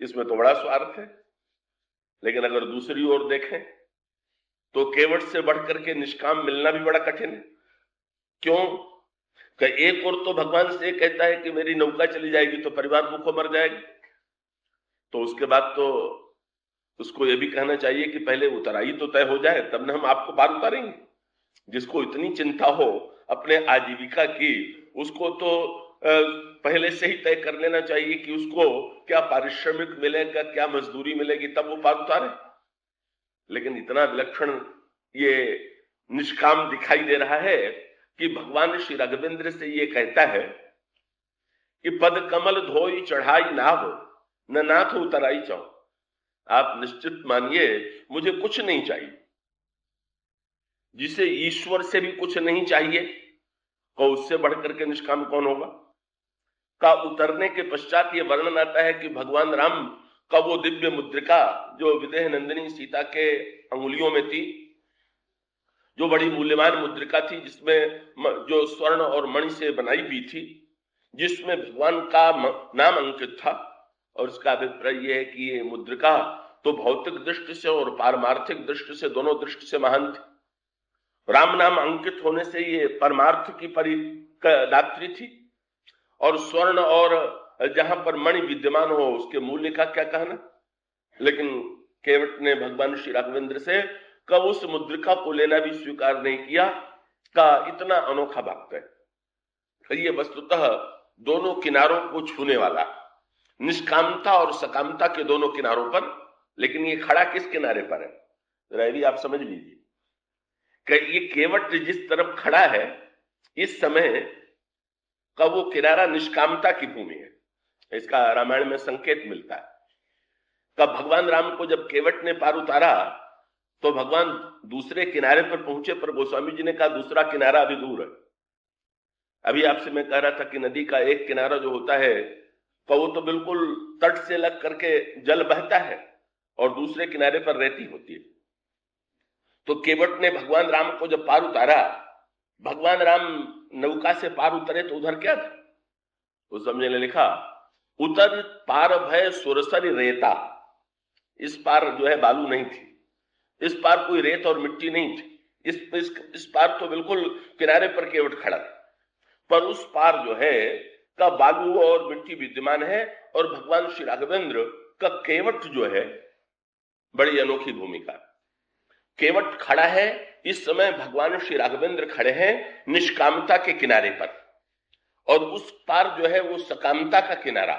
इसमें तो बड़ा स्वार्थ है। लेकिन अगर दूसरी ओर देखें तो केवट से बढ़कर के निष्काम मिलना भी बड़ा कठिन है। क्यों? कि एक और तो भगवान से कहता है कि मेरी नौका चली जाएगी तो परिवार भूखों मर जाएगा, तो उसके बाद तो उसको यह भी कहना चाहिए कि पहले उतराई तो तय हो जाए, तब ना हम आपको पार उतारेंगे। जिसको इतनी चिंता हो अपने आजीविका की, उसको तो पहले से ही तय कर लेना चाहिए कि उसको क्या पारिश्रमिक मिलेगा, क्या मजदूरी मिलेगी, तब वो पार उतारे। लेकिन इतना विलक्षण ये निष्काम दिखाई दे रहा है कि भगवान श्री राघवेंद्र से ये कहता है कि पद कमल धोई चढ़ाई नाव, न नाथ उतराई चाऊ। आप निश्चित मानिए मुझे कुछ नहीं चाहिए। जिसे ईश्वर से भी कुछ नहीं चाहिए तो उससे बढ़कर के निष्काम कौन होगा। का उतरने के पश्चात ये वर्णन आता है कि भगवान राम का वो दिव्य मुद्रिका जो विदेह नंदिनी सीता के अंगुलियों में थी, जो बड़ी मूल्यवान मुद्रिका थी, जिसमें जो स्वर्ण और मणि से बनाई हुई थी, जिसमें भगवान का नाम अंकित था। और इसका अभिप्राय यह है कि ये मुद्रिका तो भौतिक दृष्टि से और पारमार्थिक दृष्टि से, दोनों दृष्टि से महान थी। राम नाम अंकित होने से ये परमार्थ की परिदात्री थी, और स्वर्ण और जहां पर मणि विद्यमान हो उसके मूल्य का क्या कहना। लेकिन केवट ने भगवान श्री राघवेंद्र से कब उस मुद्रिका को लेना भी स्वीकार नहीं किया। का इतना अनोखा भक्त है। ये वस्तुतः दोनों किनारों को छूने वाला, निष्कामता और सकामता के दोनों किनारों पर। लेकिन ये खड़ा किस किनारे पर है, जरा भी आप समझ लीजिए कि ये केवट जिस तरफ खड़ा है इस समय का वो किनारा निष्कामता की भूमि है। इसका रामायण में संकेत मिलता है। तब भगवान राम को जब केवट ने पार उतारा तो भगवान दूसरे किनारे पर पहुंचे, पर गोस्वामी जी ने कहा दूसरा किनारा अभी दूर है। अभी आपसे मैं कह रहा था कि नदी का एक किनारा जो होता है तो वो तो बिल्कुल तट से लग करके जल बहता है और दूसरे किनारे पर रहती होती है। तो केवट ने भगवान राम को जब पार उतारा, भगवान राम नौका से पार उतरे तो उधर क्या था, उस समझे ने लिखा उतर पार भय सुरसरी रेता। इस पार जो है बालू नहीं थी, इस पार कोई रेत और मिट्टी नहीं थी। इस पार तो बिल्कुल किनारे पर केवट खड़ा था, पर उस पार जो है का बालू और मिट्टी विद्यमान है। और भगवान श्री राघवेंद्र का केवट जो है बड़ी अनोखी भूमिका। केवट खड़ा है इस समय, भगवान श्री राघवेंद्र खड़े हैं निष्कामता के किनारे पर, और उस पार जो है वो सकामता का किनारा।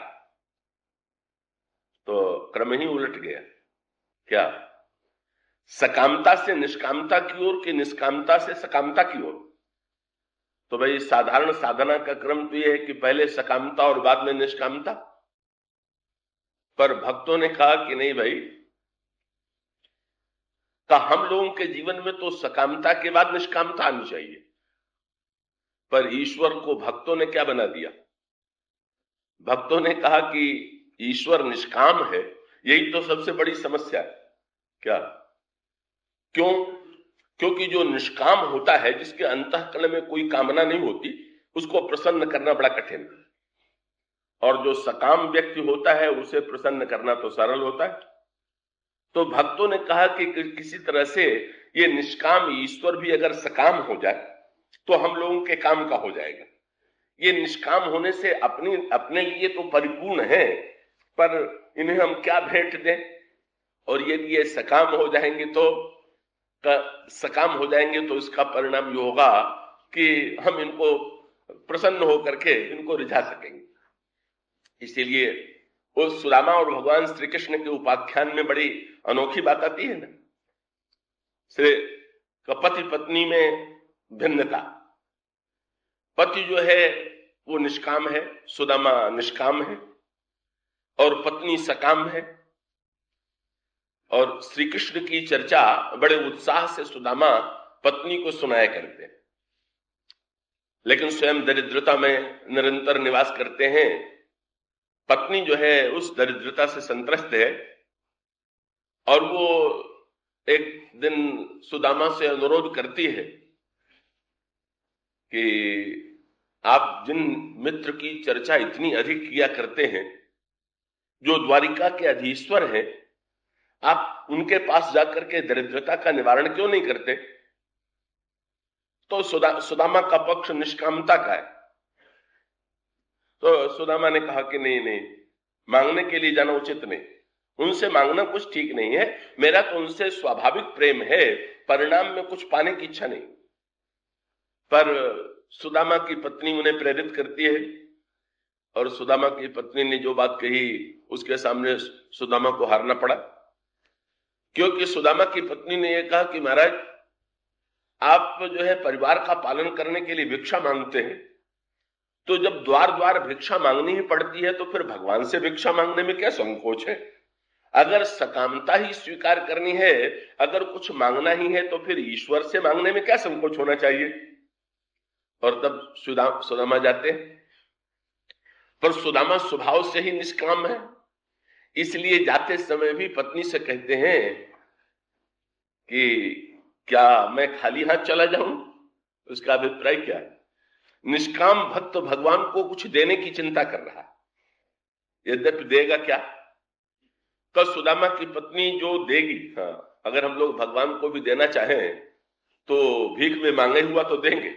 तो क्रम ही उलट गया। क्या? सकामता से निष्कामता की ओर कि निष्कामता से सकामता की ओर? तो भाई साधारण साधना का क्रम तो यह है कि पहले सकामता और बाद में निष्कामता। पर भक्तों ने कहा कि नहीं भाई, का हम लोगों के जीवन में तो सकामता के बाद निष्कामता आनी चाहिए। पर ईश्वर को भक्तों ने क्या बना दिया? भक्तों ने कहा कि ईश्वर निष्काम है। यही तो सबसे बड़ी समस्या है। क्या? क्यों? क्योंकि जो निष्काम होता है, जिसके अंतःकरण में कोई कामना नहीं होती, उसको प्रसन्न करना बड़ा कठिन है। और जो सकाम व्यक्ति होता है उसे प्रसन्न करना तो सरल होता है। तो भक्तों ने कहा कि किसी तरह से ये निष्काम ईश्वर भी अगर सकाम हो जाए तो हम लोगों के काम का हो जाएगा। ये निष्काम होने से अपने लिए तो परिपूर्ण है, पर इन्हें हम क्या भेंट दें। और यदि ये सकाम हो जाएंगे तो इसका परिणाम ये होगा कि हम इनको प्रसन्न होकर के इनको रिझा सकेंगे। इसीलिए उस सुदामा और भगवान श्री कृष्ण के उपाख्यान में बड़ी अनोखी बात आती है ना, श्री पति पत्नी में भिन्नता। पति जो है वो निष्काम है, सुदामा निष्काम है, और पत्नी सकाम है। और श्री कृष्ण की चर्चा बड़े उत्साह से सुदामा पत्नी को सुनाया करते हैं, लेकिन स्वयं दरिद्रता में निरंतर निवास करते हैं। पत्नी जो है उस दरिद्रता से संत्रस्त है, और वो एक दिन सुदामा से अनुरोध करती है कि आप जिन मित्र की चर्चा इतनी अधिक किया करते हैं, जो द्वारिका के अधीश्वर हैं, आप उनके पास जाकर के दरिद्रता का निवारण क्यों नहीं करते? तो सुदामा का पक्ष निष्कामता का है। तो सुदामा ने कहा कि नहीं नहीं, मांगने के लिए जाना उचित नहीं, उनसे मांगना कुछ ठीक नहीं है, मेरा तो उनसे स्वाभाविक प्रेम है, परिणाम में कुछ पाने की इच्छा नहीं। पर सुदामा की पत्नी उन्हें प्रेरित करती है, और सुदामा की पत्नी ने जो बात कही उसके सामने सुदामा को हारना पड़ा, क्योंकि सुदामा की पत्नी ने यह कहा कि महाराज, आप जो है परिवार का पालन करने के लिए भिक्षा मांगते हैं, तो जब द्वार द्वार भिक्षा मांगनी ही पड़ती है तो फिर भगवान से भिक्षा मांगने में क्या संकोच है? अगर सकामता ही स्वीकार करनी है, अगर कुछ मांगना ही है, तो फिर ईश्वर से मांगने में क्या संकोच होना चाहिए? और तब सुदामा जाते हैं, पर सुदामा स्वभाव से ही निष्काम है, इसलिए जाते समय भी पत्नी से कहते हैं कि क्या मैं खाली हाथ चला जाऊं? उसका अभिप्राय क्या है? निष्काम भक्त भगवान को कुछ देने की चिंता कर रहा है, यद्यपि देगा क्या? तो सुदामा की पत्नी जो देगी, हाँ, अगर हम लोग भगवान को भी देना चाहें तो भीख में मांगे हुआ तो देंगे,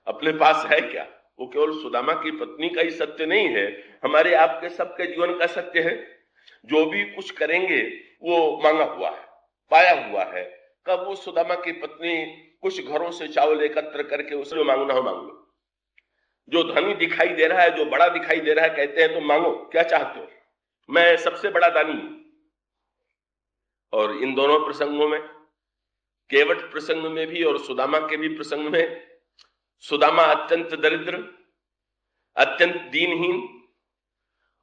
अपने पास है क्या? वो केवल सुदामा की पत्नी का ही सत्य नहीं है, हमारे आपके सबके जीवन का सत्य है। जो भी कुछ करेंगे वो मांगा हुआ है, पाया हुआ है। कब वो सुदामा की पत्नी कुछ घरों से चावल एकत्र करके उसमें मांगना हो मांग लो। जो धनी दिखाई दे रहा है, जो बड़ा दिखाई दे रहा है, कहते हैं तुम मांगो, क्या चाहते हो, मैं सबसे बड़ा दानी हूं। और इन दोनों प्रसंगों में, केवट प्रसंग में भी और सुदामा के भी प्रसंग में, सुदामा अत्यंत दरिद्र, अत्यंत दीनहीन,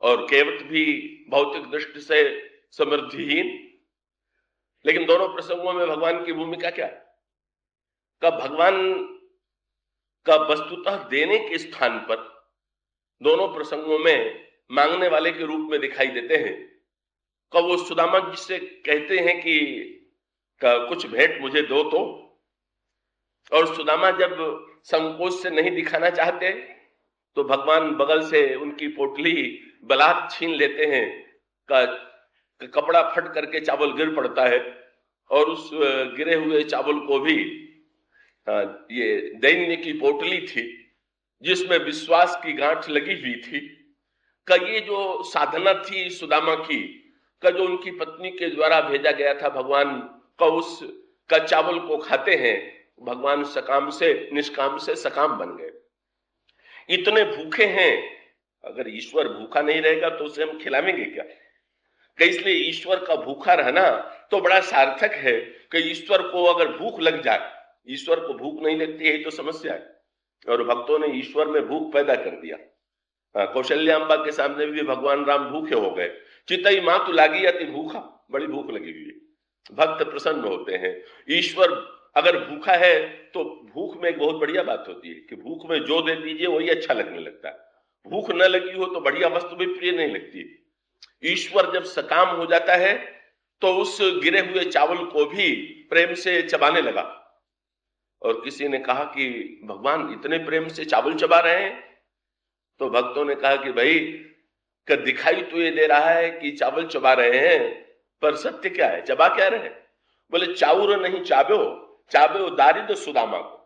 और केवट भी भौतिक दृष्टि से समृद्धिहीन। लेकिन दोनों प्रसंगों में भगवान की भूमिका क्या है? कब भगवान का वस्तुतः देने के स्थान पर दोनों प्रसंगों में मांगने वाले के रूप में दिखाई देते हैं। कब वो सुदामा जिससे कहते हैं कि कुछ भेंट मुझे दो तो, और सुदामा जब संकोच से नहीं दिखाना चाहते तो भगवान बगल से उनकी पोटली बलात् छीन लेते हैं, का कपड़ा फट करके चावल गिर पड़ता है, और उस गिरे हुए चावल को भी, ये दैन्य की पोटली थी जिसमें विश्वास की गांठ लगी हुई थी, का ये जो साधना थी सुदामा की, का जो उनकी पत्नी के द्वारा भेजा गया था भगवान का, उस का चावल को खाते हैं, भगवान सकाम से निष्काम से सकाम बन गए। इतने भूखे हैं, अगर ईश्वर भूखा नहीं रहेगा तो उसे हम खिलावेंगे क्या? कि इसलिए ईश्वर का भूखा रहना तो बड़ा सार्थक है कि ईश्वर को अगर भूख लग जाए, ईश्वर को भूख नहीं लगती है तो समस्या है, और भक्तों ने ईश्वर में भूख पैदा कर दिया। कौशल्याम्बा के सामने भी भगवान राम भूखे हो गए, चितई मां तो लागी अति भूखा, बड़ी भूख लगी हुई है। भक्त प्रसन्न होते हैं। ईश्वर अगर भूखा है तो भूख में एक बहुत बढ़िया बात होती है कि भूख में जो दे दीजिए वही अच्छा लगने लगता है। भूख न लगी हो तो बढ़िया वस्तु भी प्रिय नहीं लगती। ईश्वर जब सकाम हो जाता है तो उस गिरे हुए चावल को भी प्रेम से चबाने लगा। और किसी ने कहा कि भगवान इतने प्रेम से चावल चबा रहे हैं, तो भक्तों ने कहा कि भाई का दिखाई तो ये दे रहा है कि चावल चबा रहे हैं, पर सत्य क्या है, चबा क्या रहे हैं? बोले चाउर नहीं चाबो, चाबो दारिद्र सुदामा को।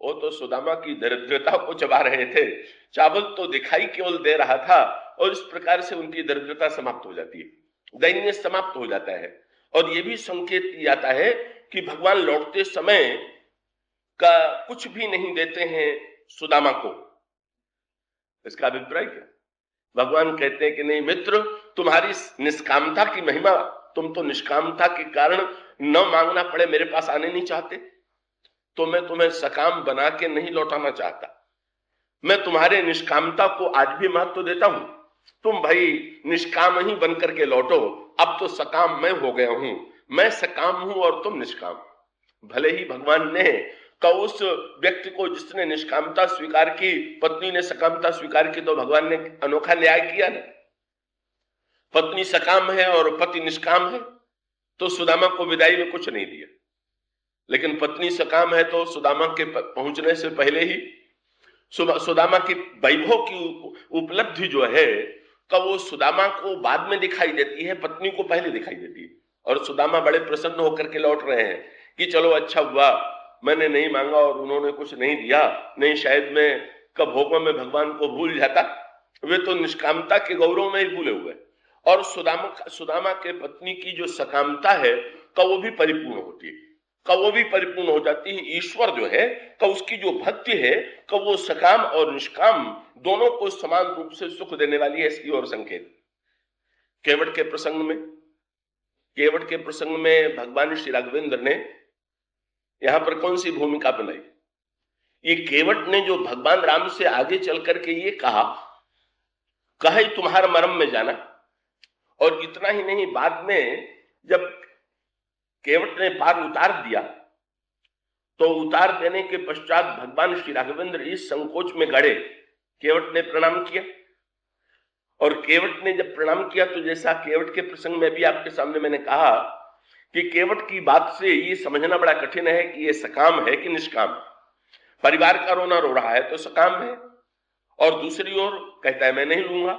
वो तो सुदामा की दरिद्रता को चबा रहे थे, चावल तो दिखाई केवल दे रहा था, और इस प्रकार से उनकी दरिद्रता समाप्त हो जाती है, दैन्य समाप्त हो जाता है। और ये भी संकेत दिया जाता है कि भगवान लौटते समय का कुछ भी नहीं देते हैं सुदामा को। इसका अभिप्राय क्या? भगवान कहते हैं कि नहीं मित्र, तुम्हारी निष्कामता की महिमा, तुम तो निष्कामता के कारण न मांगना पड़े मेरे पास आने नहीं चाहते, तो मैं तुम्हें सकाम बना के नहीं लौटाना चाहता। मैं तुम्हारे निष्कामता को आज भी महत्व देता हूं। तुम भाई निष्काम ही बन करके लौटो, अब तो सकाम मैं हो गया हूं, मैं सकाम हूं और तुम निष्काम। भले ही भगवान ने का उस व्यक्ति को जिसने निष्कामता स्वीकार की, पत्नी ने सकामता स्वीकार की, तो भगवान ने अनोखा न्याय किया ना। पत्नी सकाम है और पति निष्काम है, तो सुदामा को विदाई में कुछ नहीं दिया। लेकिन पत्नी सकाम है तो सुदामा के पहुंचने से पहले ही सुदामा की वैभव की उपलब्धि जो है, का वो सुदामा को बाद में दिखाई देती है, पत्नी को पहले दिखाई देती है। और सुदामा बड़े प्रसन्न होकर के लौट रहे हैं कि चलो अच्छा हुआ, मैंने नहीं मांगा और उन्होंने कुछ नहीं दिया, नहीं शायद मैं कब भोगों में भगवान को भूल जाता। वे तो निष्कामता के गौरव में ही भूले हुए। और सुदामा के पत्नी की जो सकामता है का वो भी परिपूर्ण होती है, का वो भी परिपूर्ण हो जाती है। ईश्वर जो है का उसकी जो भक्ति है का वो सकाम और निष्काम दोनों को समान रूप से सुख देने वाली है, इसकी ओर संकेत। केवट के प्रसंग में भगवान श्री राघवेंद्र ने यहां पर कौन सी भूमिका बनाई? ये केवट ने जो भगवान राम से आगे चल करके ये कहा, कहे तुम्हारा मरम में जाना। और इतना ही नहीं, बाद में जब केवट ने पार उतार दिया तो उतार देने के पश्चात भगवान श्री राघवेंद्र इस संकोच में गड़े, केवट ने प्रणाम किया। और केवट ने जब प्रणाम किया तो जैसा केवट के प्रसंग में भी आपके सामने मैंने कहा कि केवट की बात से ये समझना बड़ा कठिन है कि ये सकाम है कि निष्काम। परिवार का रोना रो रहा है तो सकाम है, और दूसरी ओर कहता है मैं नहीं लूंगा।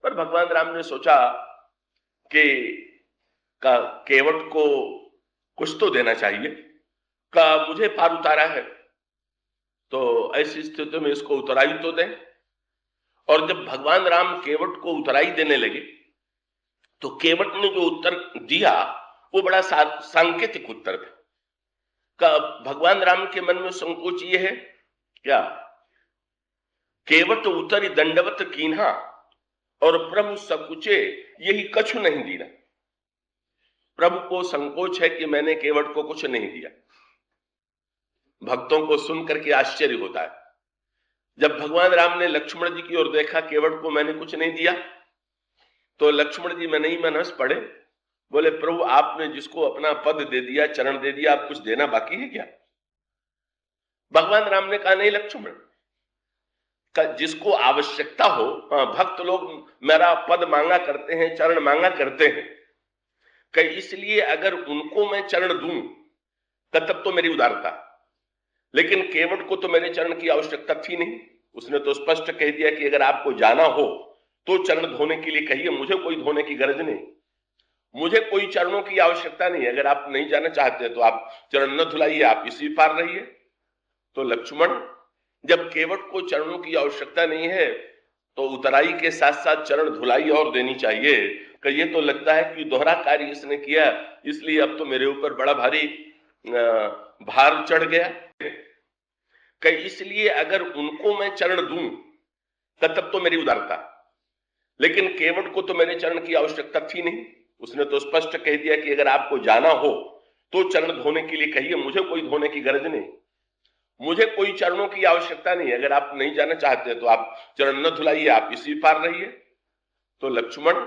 पर भगवान राम ने सोचा कि केवट को कुछ तो देना चाहिए, का मुझे पार उतारा है तो ऐसी स्थिति में इसको उतराई तो दें। और जब भगवान राम केवट को उतराई देने लगे तो केवट ने जो उत्तर दिया वो बड़ा सांकेतिक उत्तर था। का भगवान राम के मन में संकोच ये है क्या? केवट उतरी दंडवत कीन्हा और प्रभु सकुचे यही कछु नहीं दीना। प्रभु को संकोच है कि मैंने केवट को कुछ नहीं दिया। भक्तों को सुनकर के आश्चर्य होता है। जब भगवान राम ने लक्ष्मण जी की ओर देखा, केवट को मैंने कुछ नहीं दिया, तो लक्ष्मण जी में नहीं मन हंस पड़े, बोले प्रभु आपने जिसको अपना पद दे दिया, चरण दे दिया, आप कुछ देना बाकी है क्या? भगवान राम ने कहा नहीं लक्ष्मण, जिसको आवश्यकता हो, भक्त लोग मेरा पद मांगा करते हैं, चरण मांगा करते हैं, कहीं इसलिए अगर उनको मैं चरण दूं तब तो मेरी उदारता। लेकिन केवट को तो मेरे चरण की आवश्यकता थी नहीं। उसने तो स्पष्ट कह दिया कि अगर आपको जाना हो तो चरण धोने के लिए कहिए, मुझे कोई धोने की गरज नहीं, मुझे कोई चरणों की आवश्यकता नहीं। अगर आप नहीं जाना चाहते तो आप चरण न धुलाइए, आप इसी पार रहिए। तो लक्ष्मण, जब केवट को चरणों की आवश्यकता नहीं है तो उतराई के साथ साथ चरण धुलाई और देनी चाहिए। कि ये तो लगता है कि दोहरा कार्य इसने किया, इसलिए अब तो मेरे ऊपर बड़ा भारी भार चढ़ गया। कि इसलिए अगर उनको मैं चरण दूं तब तो मेरी उदारता। लेकिन केवट को तो मेरे चरण की आवश्यकता थी नहीं। उसने तो स्पष्ट कह दिया कि अगर आपको जाना हो तो चरण धोने के लिए कहिए, मुझे कोई धोने की गरज नहीं, मुझे कोई चरणों की आवश्यकता नहीं। अगर आप नहीं जाना चाहते तो आप चरण न धुलाइए, आप इसी पार रहिए। तो लक्ष्मण,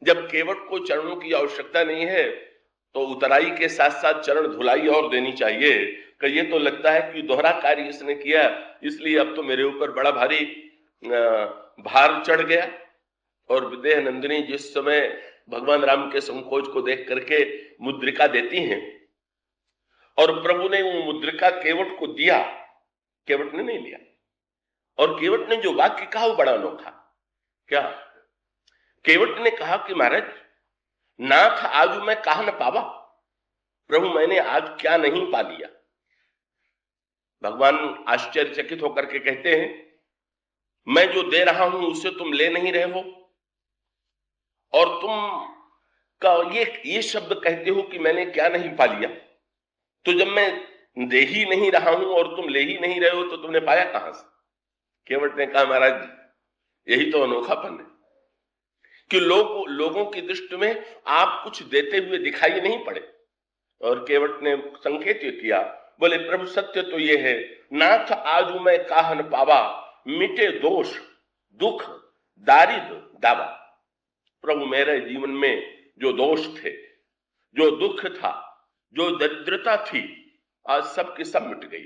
जब केवट को चरणों की आवश्यकता नहीं है तो उतराई के साथ साथ चरण धुलाई और देनी चाहिए। कि ये तो लगता है कि दोहरा कार्य इसने किया, इसलिए अब तो मेरे ऊपर बड़ा भारी भार चढ़ गया। और विदेह नंदिनी जिस समय भगवान राम के संकोच को देख करके मुद्रिका देती हैं और प्रभु ने वो मुद्रिका केवट को दिया, केवट ने नहीं लिया। और केवट ने जो वाक्य कहा वो बड़ा अनोखा। क्या? केवट ने कहा कि महाराज, नाथ आज मैं कहा न पावा, प्रभु मैंने आज क्या नहीं पा लिया। भगवान आश्चर्यचकित होकर के कहते हैं, मैं जो दे रहा हूं उसे तुम ले नहीं रहे हो, और तुम का ये शब्द कहते हो कि मैंने क्या नहीं पा लिया। तो जब मैं दे ही नहीं रहा हूं और तुम ले ही नहीं रहे हो तो तुमने पाया कहां से? केवट ने कहा महाराज, यही तो अनोखापन है कि लोगों की दृष्टि में आप कुछ देते हुए दिखाई नहीं पड़े। और केवट ने संकेत किया, बोले प्रभु सत्य तो ये है, नाथ आजू मैं काहन पावा, मिटे दोष दुख दारिद्र दावा। प्रभु मेरे जीवन में जो दोष थे, जो दुख था, जो दरिद्रता थी, आज सब की सब मिट गई।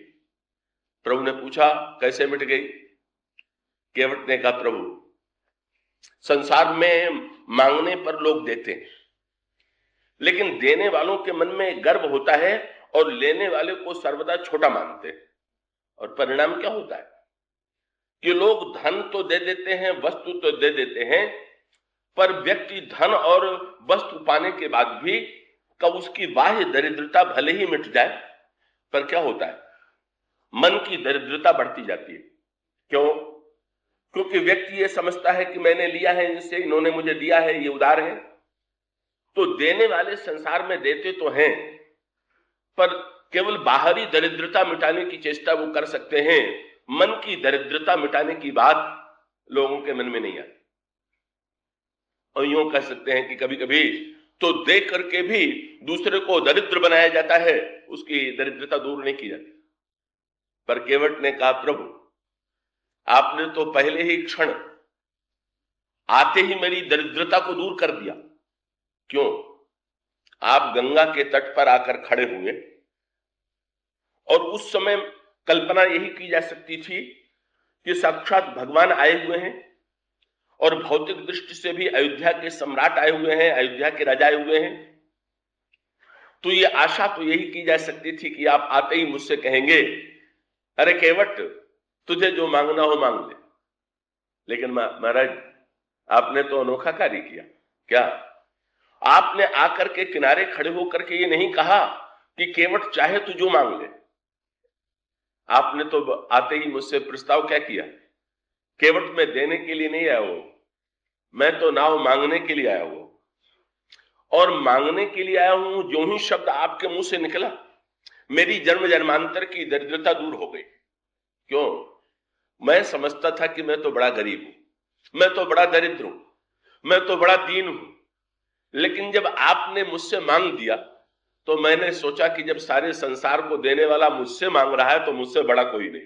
प्रभु ने पूछा कैसे मिट गई? केवट ने कहा प्रभु, संसार में मांगने पर लोग देते हैं, लेकिन देने वालों के मन में गर्व होता है और लेने वाले को सर्वदा छोटा मानते हैं। और परिणाम क्या होता है कि लोग धन तो दे देते हैं, वस्तु तो दे देते हैं, पर व्यक्ति धन और वस्तु पाने के बाद भी कब उसकी बाह्य दरिद्रता भले ही मिट जाए, पर क्या होता है, मन की दरिद्रता बढ़ती जाती है। क्यों? क्योंकि व्यक्ति ये समझता है कि मैंने लिया है जिससे, इन्होंने मुझे दिया है, ये उदार है। तो देने वाले संसार में देते तो हैं, पर केवल बाहरी दरिद्रता मिटाने की चेष्टा वो कर सकते हैं, मन की दरिद्रता मिटाने की बात लोगों के मन में नहीं आती। और यूं कह सकते हैं कि कभी कभी तो दे करके भी दूसरे को दरिद्र बनाया जाता है, उसकी दरिद्रता दूर नहीं की जाती। पर केवट ने कहा, प्रभु आपने तो पहले ही क्षण आते ही मेरी दरिद्रता को दूर कर दिया। क्यों? आप गंगा के तट पर आकर खड़े हुए और उस समय कल्पना यही की जा सकती थी कि साक्षात भगवान आए हुए हैं और भौतिक दृष्टि से भी अयोध्या के सम्राट आए हुए हैं, अयोध्या के राजा आए हुए हैं। तो ये आशा तो यही की जा सकती थी कि आप आते ही मुझसे कहेंगे, अरे केवट तुझे जो मांगना हो मांग ले। लेकिन महाराज आपने तो अनोखा कार्य किया। क्या? आपने आकर के किनारे खड़े होकर के ये नहीं कहा कि केवट चाहे तो जो मांग ले। आपने तो आते ही मुझसे प्रस्ताव क्या किया, केवट में देने के लिए नहीं आया हो, मैं तो नाव मांगने के लिए आया हूं। और मांगने के लिए आया हूं, जो ही शब्द आपके मुंह से निकला मेरी जन्म जन्मांतर की दरिद्रता दूर हो गई। क्यों? मैं समझता था कि मैं तो बड़ा गरीब हूं, मैं तो बड़ा दरिद्र हूं, मैं तो बड़ा दीन हूं। लेकिन जब आपने मुझसे मांग दिया तो मैंने सोचा कि जब सारे संसार को देने वाला मुझसे मांग रहा है तो मुझसे बड़ा कोई नहीं।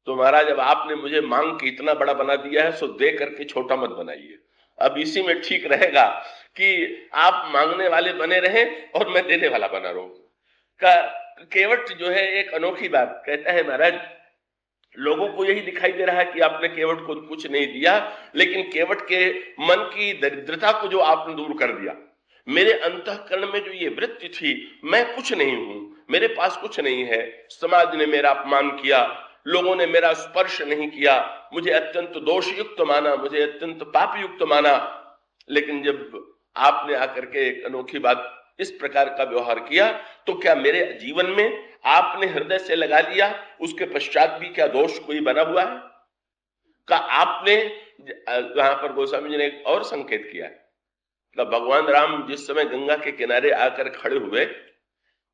तो महाराज जब आपने मुझे मांग के इतना बड़ा बना दिया है, सो दे करके छोटा मत बनाइए। अब इसी में ठीक रहेगा कि आप मांगने वाले बने रहें और मैं देने वाला बना रहूं। केवट जो है एक अनोखी बात कहता है, महाराज लोगों को यही दिखाई दे रहा है कि आपने केवट को कुछ नहीं दिया, लेकिन केवट के मन की दरिद्रता को जो आपने दूर कर दिया। मेरे अंतःकरण में जो ये वृत्ति थी, मैं कुछ नहीं हूं, मेरे पास कुछ नहीं है, समाज ने मेरा अपमान किया, लोगों ने मेरा स्पर्श नहीं किया, मुझे अत्यंत दोषयुक्त माना, मुझे अत्यंत पापयुक्त माना। लेकिन जब आपने आकर के एक अनोखी बात इस प्रकार का व्यवहार किया, तो क्या मेरे जीवन में आपने हृदय से लगा लिया, उसके पश्चात भी क्या दोष कोई बना हुआ है? का आपने यहां पर गोस्वामी जी ने एक और संकेत किया है कि भगवान राम जिस समय गंगा के किनारे आकर खड़े हुए,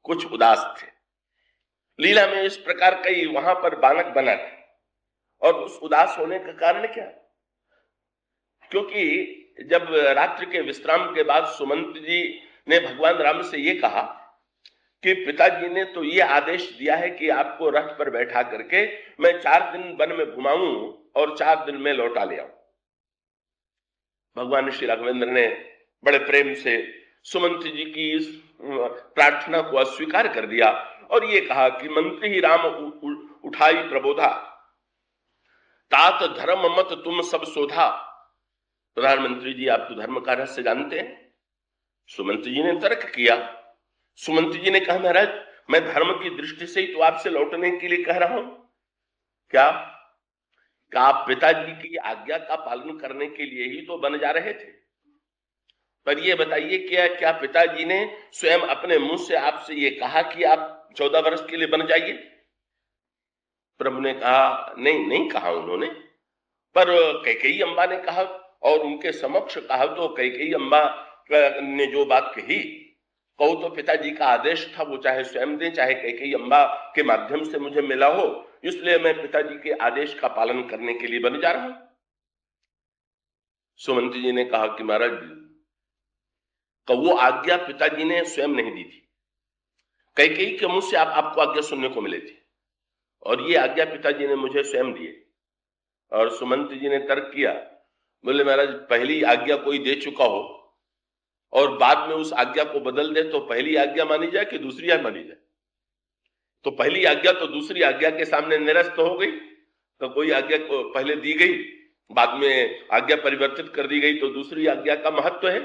कुछ उदास थे। लीला में इस प्रकार कई वहां पर बालक बना थे, और उस उदास होने का कारण क्या? क्योंकि जब रात्रि के विश्राम के बाद सुमंत जी ने भगवान राम से ये कहा कि पिताजी ने तो ये आदेश दिया है कि आपको रथ पर बैठा करके मैं 4 दिन वन में घुमाऊं और 4 दिन में लौटा ले आऊं। भगवान श्री राघवेंद्र ने बड़े प्रेम से सुमंत जी की इस प्रार्थना को अस्वीकार कर दिया और ये कहा कि मंत्री ही राम उठाई प्रबोधा, तात धर्म मत तुम सब शोधा। प्रधानमंत्री जी आप तो धर्म का रहस्य जानते हैं। सुमंत जी ने तर्क किया। सुमंत जी ने कहा, महाराज मैं धर्म की दृष्टि से ही तो आपसे लौटने के लिए कह रहा हूं। क्या आप पिताजी की आज्ञा का पालन करने के लिए ही तो बन जा रहे थे? पर ये बताइए क्या पिताजी ने स्वयं अपने मुंह से आपसे ये कहा कि आप 14 वर्ष के लिए बन जाइए? प्रभु ने कहा, नहीं कहा उन्होंने, पर कैकेयी अम्बा ने कहा और उनके समक्ष कहा। तो कैकेयी अम्बा ने जो बात कही, कहो तो पिताजी का आदेश था, वो चाहे स्वयं दे चाहे कैकेयी अम्बा के माध्यम से मुझे मिला हो, इसलिए मैं पिताजी के आदेश का पालन करने के लिए बन जा रहा हूं। सुमंत जी ने कहा कि महाराज वो आज्ञा पिताजी ने स्वयं नहीं दी थी, कैकेयी के मुंह से आपको आज्ञा सुनने को मिली थी, और ये आज्ञा पिताजी ने मुझे स्वयं दी। और सुमंत जी ने तर्क किया, बोले महाराज पहली आज्ञा कोई दे चुका हो और बाद में उस आज्ञा को बदल दे तो पहली आज्ञा मानी जाए कि दूसरी आज्ञा मानी जाए? तो पहली आज्ञा तो दूसरी आज्ञा के सामने निरस्त हो गई। तो कोई आज्ञा को पहले दी गई, बाद में आज्ञा परिवर्तित कर दी गई, तो दूसरी आज्ञा का महत्व है।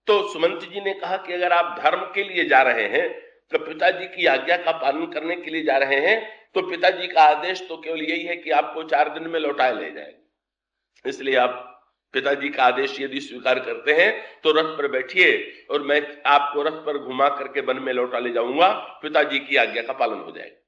तो सुमंत जी ने कहा कि अगर आप धर्म के लिए जा रहे हैं, तो पिताजी की आज्ञा का पालन करने के लिए जा रहे हैं, तो पिताजी का आदेश तो केवल यही है कि आपको 4 दिन में लौटाए ले जाए, इसलिए आप पिताजी का आदेश यदि स्वीकार करते हैं तो रथ पर बैठिए और मैं आपको रथ पर घुमा करके वन में लौटा ले जाऊंगा, पिताजी की आज्ञा का पालन हो जाएगा।